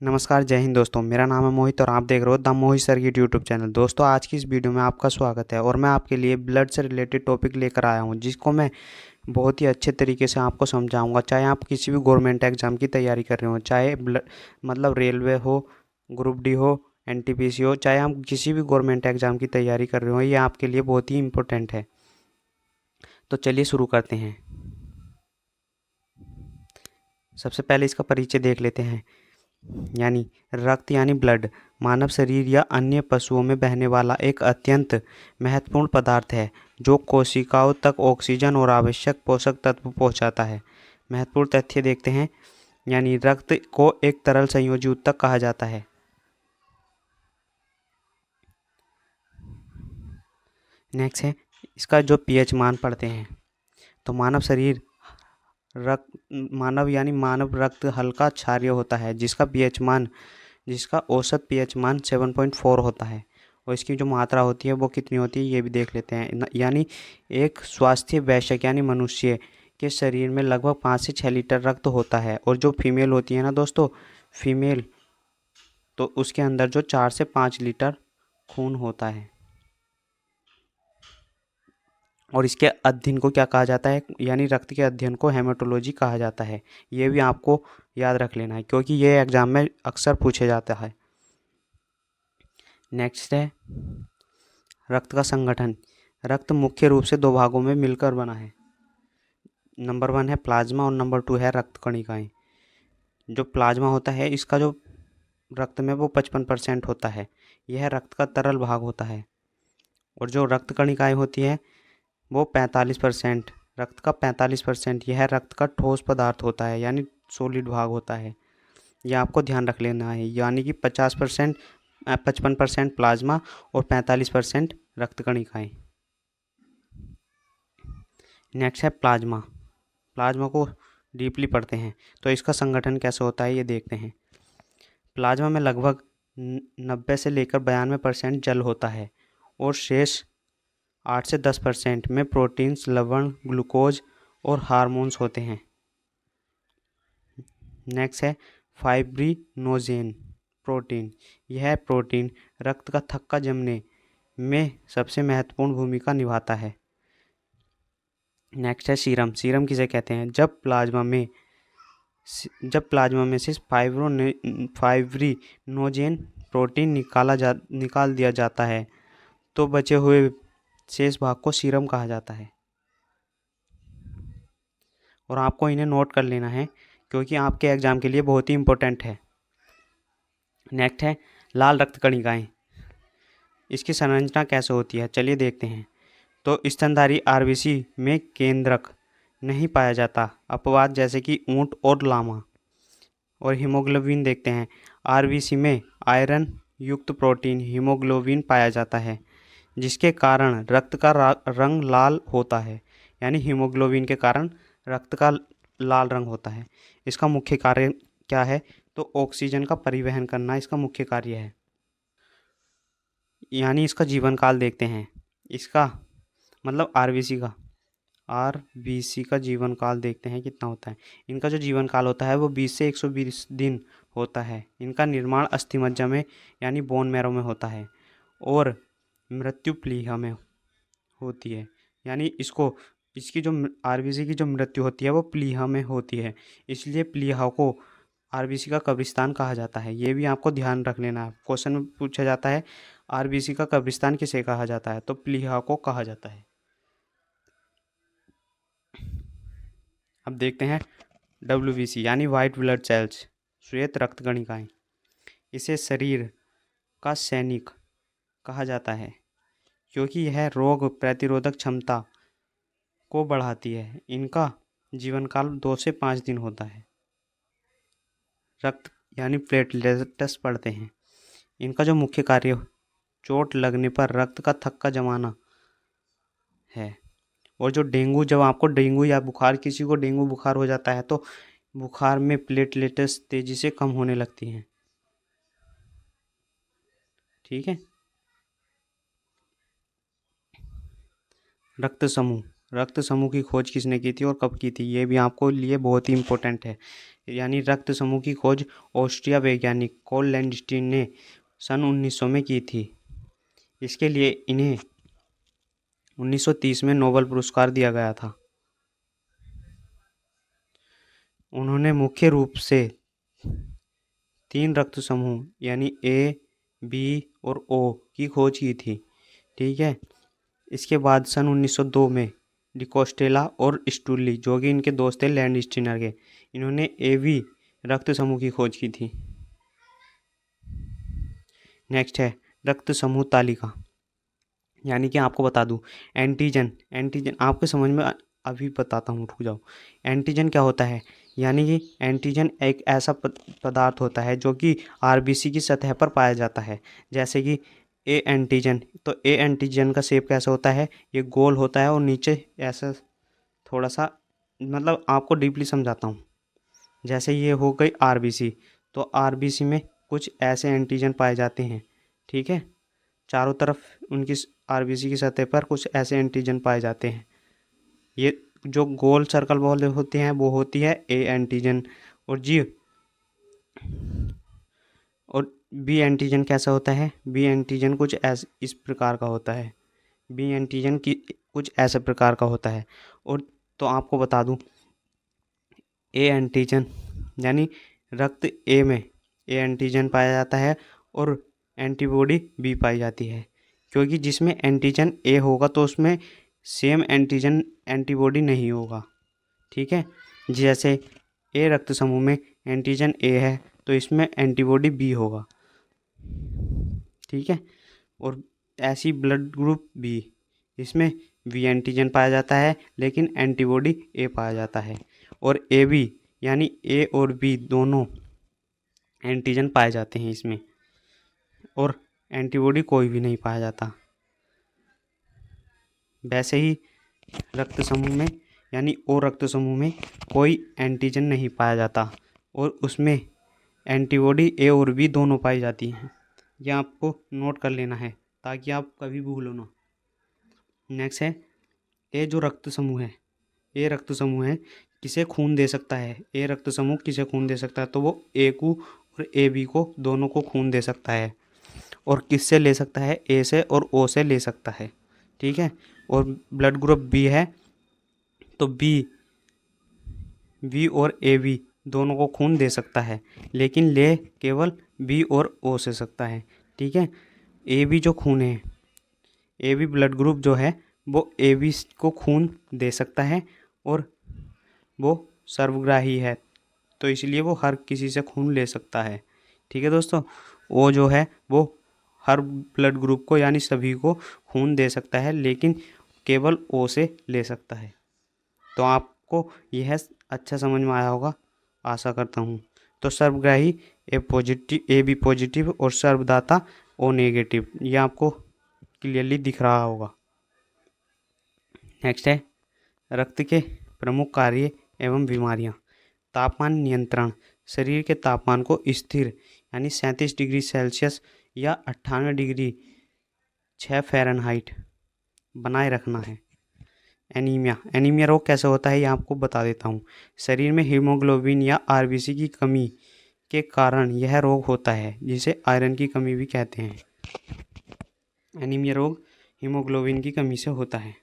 नमस्कार, जय हिंद दोस्तों। मेरा नाम है मोहित और आप देख रहे हो the Mohit circuit YouTube channel. दोस्तों, आज की इस वीडियो में आपका स्वागत है और मैं आपके लिए ब्लड से रिलेटेड टॉपिक लेकर आया हूं, जिसको मैं बहुत ही अच्छे तरीके से आपको समझाऊंगा। चाहे आप किसी भी गवर्नमेंट एग्जाम की तैयारी कर रहे हो, चाहे मतलब रेलवे हो, ग्रुप डी हो, एनटीपीसी हो, चाहे आप किसी भी गवर्नमेंट एग्जाम की तैयारी कर रहे हो, ये आपके लिए बहुत ही इंपॉर्टेंट है। तो चलिए शुरू करते हैं। सबसे पहले इसका परिचय देख लेते हैं। यानी रक्त यानी ब्लड मानव शरीर या अन्य पशुओं में बहने वाला एक अत्यंत महत्वपूर्ण पदार्थ है, जो कोशिकाओं तक ऑक्सीजन और आवश्यक पोषक तत्व पहुंचाता है। महत्वपूर्ण तथ्य देखते हैं। यानी रक्त को एक तरल संयोजी ऊतक कहा जाता है। नेक्स्ट है इसका जो पीएच मान पढ़ते हैं। तो मानव रक्त हल्का क्षारीय होता है, जिसका औसत पीएच मान 7.4 होता है। और इसकी जो मात्रा होती है वो कितनी होती है ये भी देख लेते हैं। यानी एक स्वास्थ्य वयस्क यानी मनुष्य के शरीर में लगभग 5 से 6 लीटर रक्त होता है। और जो फीमेल होती है ना दोस्तों, फीमेल, तो उसके अंदर जो 4 से 5 लीटर खून होता है। और इसके अध्ययन को क्या कहा जाता है? यानी रक्त के अध्ययन को हेमेटोलॉजी कहा जाता है। ये भी आपको याद रख लेना है, क्योंकि ये एग्जाम में अक्सर पूछे जाता है। नेक्स्ट है रक्त का संगठन। रक्त मुख्य रूप से दो भागों में मिलकर बना है। नंबर 1 है प्लाज्मा और नंबर 2 है रक्त कणिकाएं। जो प्लाज्मा होता है, इसका जो रक्त में वो 55% होता है। यह रक्त का तरल भाग होता है। और जो रक्त कणिकाएं होती है वो 45%, रक्त का 45%, यह रक्त का ठोस पदार्थ होता है, यानी सॉलिड भाग होता है। यह आपको ध्यान रख लेना है। यानी कि 55% प्लाज्मा और 45% रक्त कणिकाएं। नेक्स्ट है प्लाज्मा। प्लाज्मा को डीपली पढ़ते हैं। तो इसका संगठन कैसे होता है ये देखते हैं। प्लाज्मा में लगभग 90 से लेकर 92% जल होता है और शेष 8 से 10% में प्रोटीन्स, लवण, ग्लूकोज और हार्मोन्स होते हैं। नेक्स्ट है फाइब्रिनोजेन प्रोटीन। यह प्रोटीन रक्त का थक्का जमने में सबसे महत्वपूर्ण भूमिका निभाता है। नेक्स्ट है सीरम। सीरम किसे कहते हैं? जब प्लाज्मा में से फाइब्रिनोजेन प्रोटीन निकाल दिया जाता है, तो बचे हुए शेष भाग को सीरम कहा जाता है। और आपको इन्हें नोट कर लेना है, क्योंकि आपके एग्जाम के लिए बहुत ही इंपॉर्टेंट है। नेक्स्ट है लाल रक्त कणिकाएं। इसकी संरचना कैसे होती है चलिए देखते हैं। तो स्तनधारी आरबीसी में केंद्रक नहीं पाया जाता, अपवाद जैसे कि ऊंट और लामा। और हीमोग्लोबिन देखते हैं। आरबीसी में आयरन युक्त प्रोटीन हीमोग्लोबिन पाया जाता है, जिसके कारण रक्त का रंग लाल होता है। यानी हीमोग्लोबिन के कारण रक्त का लाल रंग होता है। इसका मुख्य कार्य क्या है? तो ऑक्सीजन का परिवहन करना इसका मुख्य कार्य है। यानी इसका जीवन काल देखते हैं। इसका मतलब आरबीसी का जीवन काल देखते हैं कितना होता है। इनका जो जीवन काल होता है वो 20 से 120 दिन होता है। इनका निर्माण अस्थिमज्जा में यानी बोन मैरो में होता है और मृत्यु प्लीहा में होती है। यानी इसकी जो आरबीसी की जो मृत्यु होती है वो प्लीहा में होती है, इसलिए प्लीहा को आरबीसी का कब्रिस्तान कहा जाता है। ये भी आपको ध्यान रख लेना है। क्वेश्चन में पूछा जाता है आरबीसी का कब्रिस्तान किसे कहा जाता है, तो प्लीहा को कहा जाता है। अब देखते हैं डब्ल्यूबीसी यानी वाइट ब्लड सेल्स, श्वेत रक्त कणिकाएं। इसे शरीर का सैनिक कहा जाता है, क्योंकि यह रोग प्रतिरोधक क्षमता को बढ़ाती है। इनका जीवन काल 2 से 5 दिन होता है। रक्त यानी प्लेटलेट्स पढ़ते हैं। इनका जो मुख्य कार्य चोट लगने पर रक्त का थक्का जमाना है। और जो जब आपको डेंगू या बुखार, किसी को डेंगू बुखार हो जाता है, तो बुखार में प्लेटलेट्स तेजी से कम होने लगती हैं। ठीक है। रक्त समूह। रक्त समूह की खोज किसने की थी और कब की थी, ये भी आपको लिए बहुत ही इम्पोर्टेंट है। यानी रक्त समूह की खोज ऑस्ट्रिया वैज्ञानिक कार्ल लैंडस्टीन ने सन 1900 में की थी। इसके लिए इन्हें 1930 में नोबेल पुरस्कार दिया गया था। उन्होंने मुख्य रूप से 3 रक्त समूह यानी ए, बी और ओ की खोज की थी। ठीक है। इसके बाद सन 1902 में डिकोस्टेला और स्टुल्ली, जो कि इनके दोस्त थे लैंडस्टीनर के, इन्होंने एवी रक्त समूह की खोज की थी। नेक्स्ट है रक्त समूह तालिका। यानी कि आपको बता दूं एंटीजन आपके समझ में अभी बताता हूँ, रुक जाओ। एंटीजन क्या होता है? यानी कि एंटीजन एक ऐसा पदार्थ होता है जो कि आरबीसी की सतह पर पाया जाता है। जैसे कि ए एंटीजन, तो ए एंटीजन का शेप कैसा होता है? ये गोल होता है और नीचे ऐसा थोड़ा सा, मतलब आपको डीपली समझाता हूँ। जैसे ये हो गई आरबीसी, तो आरबीसी में कुछ ऐसे एंटीजन पाए जाते हैं। ठीक है, चारों तरफ उनकी आरबीसी की सतह पर कुछ ऐसे एंटीजन पाए जाते हैं। ये जो गोल सर्कल बॉल होते हैं वो होती है ए एंटीजन। और बी एंटीजन कैसा होता है? बी एंटीजन कुछ इस प्रकार का होता है। बी एंटीजन की कुछ ऐसे प्रकार का होता है। और तो आपको बता दूं ए एंटीजन यानी रक्त ए में ए एंटीजन पाया जाता है और एंटीबॉडी बी पाई जाती है। क्योंकि जिसमें एंटीजन ए होगा तो उसमें सेम एंटीजन एंटीबॉडी नहीं होगा। ठीक है, जैसे ए रक्त समूह में एंटीजन ए है तो इसमें एंटीबॉडी बी होगा। ठीक है, और ऐसी ब्लड ग्रुप बी, इसमें बी एंटीजन पाया जाता है लेकिन एंटीबॉडी ए पाया जाता है। और ए बी यानी ए और बी दोनों एंटीजन पाए जाते हैं इसमें, और एंटीबॉडी कोई भी नहीं पाया जाता। वैसे ही रक्त समूह में यानी ओ रक्त समूह में कोई एंटीजन नहीं पाया जाता और उसमें एंटीबॉडी ए और बी दोनों पाई जाती हैं। यह आपको नोट कर लेना है ताकि आप कभी भूलो ना। नेक्स्ट है ए जो रक्त समूह है, ए रक्त समूह है किसे खून दे सकता है? ए रक्त समूह किसे खून दे सकता है? तो वो ए को और ए बी को दोनों को खून दे सकता है। और किससे ले सकता है? ए से और ओ से ले सकता है। ठीक है, और ब्लड ग्रुप बी है तो बी और ए बी दोनों को खून दे सकता है, लेकिन ले केवल बी और ओ से सकता है। ठीक है, ए बी जो खून है, ए बी ब्लड ग्रुप जो है वो ए बी को खून दे सकता है और वो सर्वग्राही है, तो इसलिए वो हर किसी से खून ले सकता है। ठीक है दोस्तों, ओ जो है वो हर ब्लड ग्रुप को यानी सभी को खून दे सकता है लेकिन केवल ओ से ले सकता है। तो आपको यह अच्छा समझ में आया होगा, आशा करता हूँ। तो सर्वग्राही ए बी पॉजिटिव और सर्वदाता ओ नेगेटिव, ये आपको क्लियरली दिख रहा होगा। नेक्स्ट है रक्त के प्रमुख कार्य एवं बीमारियां। तापमान नियंत्रण, शरीर के तापमान को स्थिर यानी 37 डिग्री सेल्सियस या 98 डिग्री 6 फ़ारेनहाइट बनाए रखना है। एनीमिया रोग कैसे होता है ये आपको बता देता हूँ। शरीर में हीमोग्लोबिन या आरबीसी की कमी के कारण यह रोग होता है, जिसे आयरन की कमी भी कहते हैं। एनीमिया रोग हीमोग्लोबिन की कमी से होता है।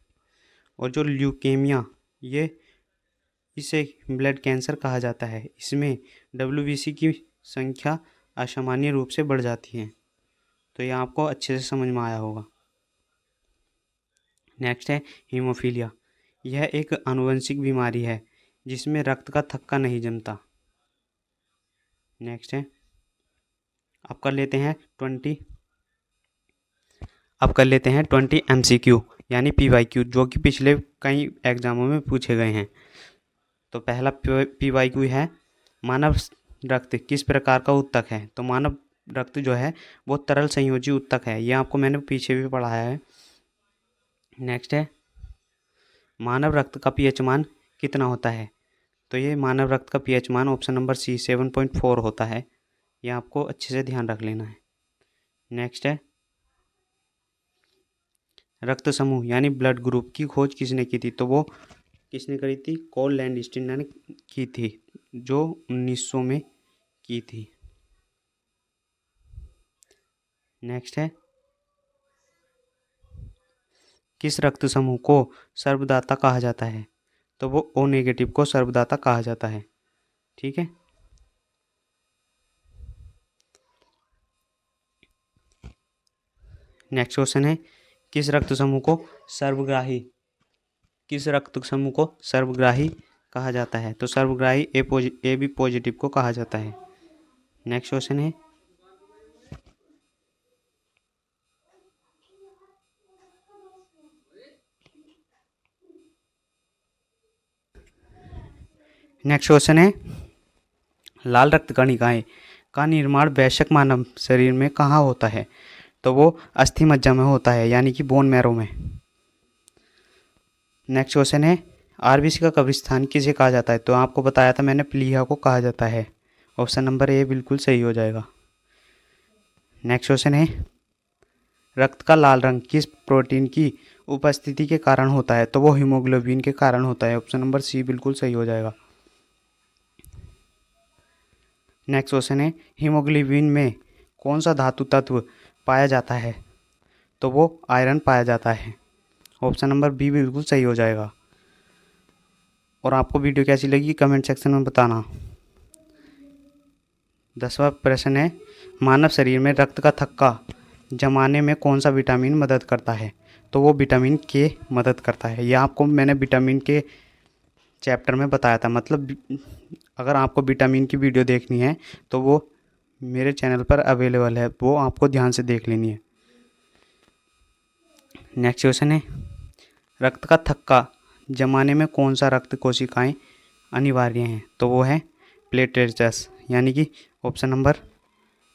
और जो ल्यूकेमिया, इसे ब्लड कैंसर कहा जाता है। इसमें डब्ल्यूबीसी की संख्या असामान्य रूप से बढ़ जाती है। तो यह आपको अच्छे से समझ में आया होगा। नेक्स्ट है हीमोफीलिया। यह एक आनुवंशिक बीमारी है जिसमें रक्त का थक्का नहीं जमता। नेक्स्ट है अब कर लेते हैं 20 MCQ यानी PYQ, जो कि पिछले कई एग्जामों में पूछे गए हैं। तो पहला PYQ है मानव रक्त किस प्रकार का उत्तक है? तो मानव रक्त जो है वो तरल संयोजी उत्तक है, ये आपको मैंने पीछे भी पढ़ाया है। नेक्स्ट है मानव रक्त का पीएच मान कितना होता है? तो ये मानव रक्त का पीएच मान ऑप्शन नंबर सी 7.4 होता है, ये आपको अच्छे से ध्यान रख लेना है। नेक्स्ट है रक्त समूह यानी ब्लड ग्रुप की खोज किसने की थी? तो वो किसने करी थी? कॉल लैंडस्टीन ने की थी, जो 1900 में की थी। नेक्स्ट है, किस रक्त समूह को सर्वदाता कहा जाता है? तो वो ओ नेगेटिव को सर्वदाता कहा जाता है। ठीक है। नेक्स्ट क्वेश्चन है, किस रक्त समूह को सर्वग्राही कहा जाता है? तो सर्वग्राही ए बी पॉजिटिव को कहा जाता है। नेक्स्ट क्वेश्चन है, लाल रक्त कणिकाएं का निर्माण वयस्क मानव शरीर में कहाँ होता है? तो वो अस्थि मज्जा में होता है, यानी कि बोन मैरो में। नेक्स्ट क्वेश्चन है, आरबीसी का कब्रिस्तान किसे कहा जाता है? तो आपको बताया था मैंने, प्लीहा को कहा जाता है। ऑप्शन नंबर ए बिल्कुल सही हो जाएगा। नेक्स्ट क्वेश्चन है, रक्त का लाल रंग किस प्रोटीन की उपस्थिति के कारण होता है? तो वो हीमोग्लोबिन के कारण होता है। ऑप्शन नंबर सी बिल्कुल सही हो जाएगा। नेक्स्ट क्वेश्चन है, हीमोग्लोबिन में कौन सा धातु तत्व पाया जाता है? तो वो आयरन पाया जाता है। ऑप्शन नंबर बी बिल्कुल सही हो जाएगा। और आपको वीडियो कैसी लगी कमेंट सेक्शन में बताना। 10वां प्रश्न है, मानव शरीर में रक्त का थक्का जमाने में कौन सा विटामिन मदद करता है? तो वो विटामिन के मदद करता है। यह आपको मैंने विटामिन के चैप्टर में बताया था। मतलब अगर आपको विटामिन की वीडियो देखनी है तो वो मेरे चैनल पर अवेलेबल है, वो आपको ध्यान से देख लेनी है। नेक्स्ट क्वेश्चन है, रक्त का थक्का जमाने में कौन सा रक्त कोशिकाएं अनिवार्य हैं? तो वो है प्लेटलेट्स, यानी कि ऑप्शन नंबर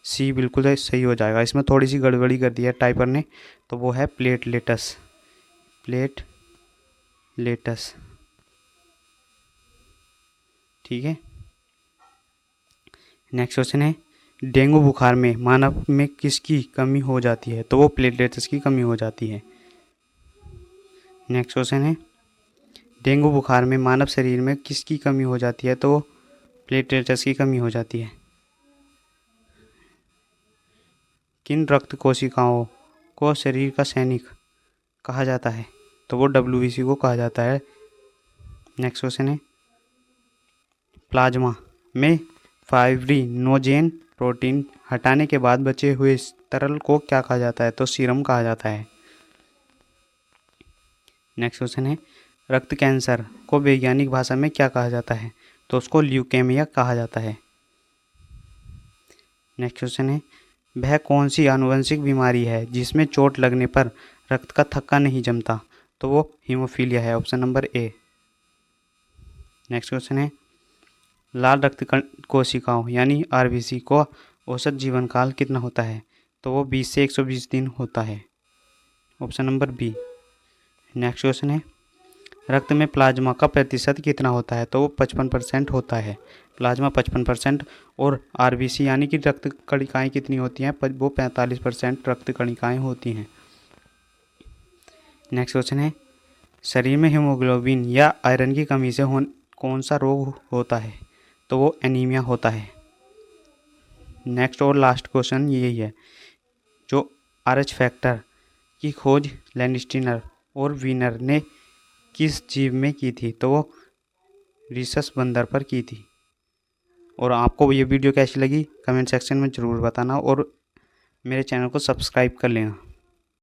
सी बिल्कुल सही हो जाएगा। इसमें थोड़ी सी गड़बड़ी कर दी है टाइपर ने, तो वो है प्लेटलेट्स। ठीक है। नेक्स्ट क्वेश्चन है, डेंगू बुखार में मानव में किसकी कमी हो जाती है? तो वो प्लेटलेट्स की कमी हो जाती है। नेक्स्ट क्वेश्चन है, डेंगू बुखार में मानव शरीर में किसकी कमी हो जाती है? तो वो प्लेटलेट्स की कमी हो जाती है। किन रक्त कोशिकाओं को शरीर का सैनिक कहा जाता है? तो वो WBC को कहा जाता है। नेक्स्ट क्वेश्चन है, प्लाज्मा में फाइब्रिनोजेन प्रोटीन हटाने के बाद बचे हुए तरल को क्या कहा जाता है? तो सीरम कहा जाता है। नेक्स्ट क्वेश्चन है, रक्त कैंसर को वैज्ञानिक भाषा में क्या कहा जाता है? तो उसको ल्यूकेमिया कहा जाता है। नेक्स्ट क्वेश्चन है, वह कौन सी आनुवंशिक बीमारी है जिसमें चोट लगने पर रक्त का थक्का नहीं जमता? तो वो हीमोफीलिया है। Option number A. Next question है, लाल रक्त कोशिकाओं यानी आरबीसी को औसत जीवन काल कितना होता है? तो वो 20 से 120 दिन होता है। Option number B. Next question है, रक्त में प्लाज्मा का प्रतिशत कितना होता है? तो वो 55% होता है। प्लाज्मा 55% और आरबीसी यानी कि रक्त कणिकाएँ कितनी होती हैं? वो 45% रक्त कणिकाएँ होती हैं। नेक्स्ट क्वेश्चन है, शरीर में हीमोग्लोबिन या आयरन की कमी से कौन सा रोग होता है? तो वो एनीमिया होता है। नेक्स्ट और लास्ट क्वेश्चन यही है, जो RH फैक्टर की खोज लैंडस्टीनर और वीनर ने किस जीव में की थी? तो वो रिसस बंदर पर की थी। और आपको ये वीडियो कैसी लगी कमेंट सेक्शन में ज़रूर बताना और मेरे चैनल को सब्सक्राइब कर लेना।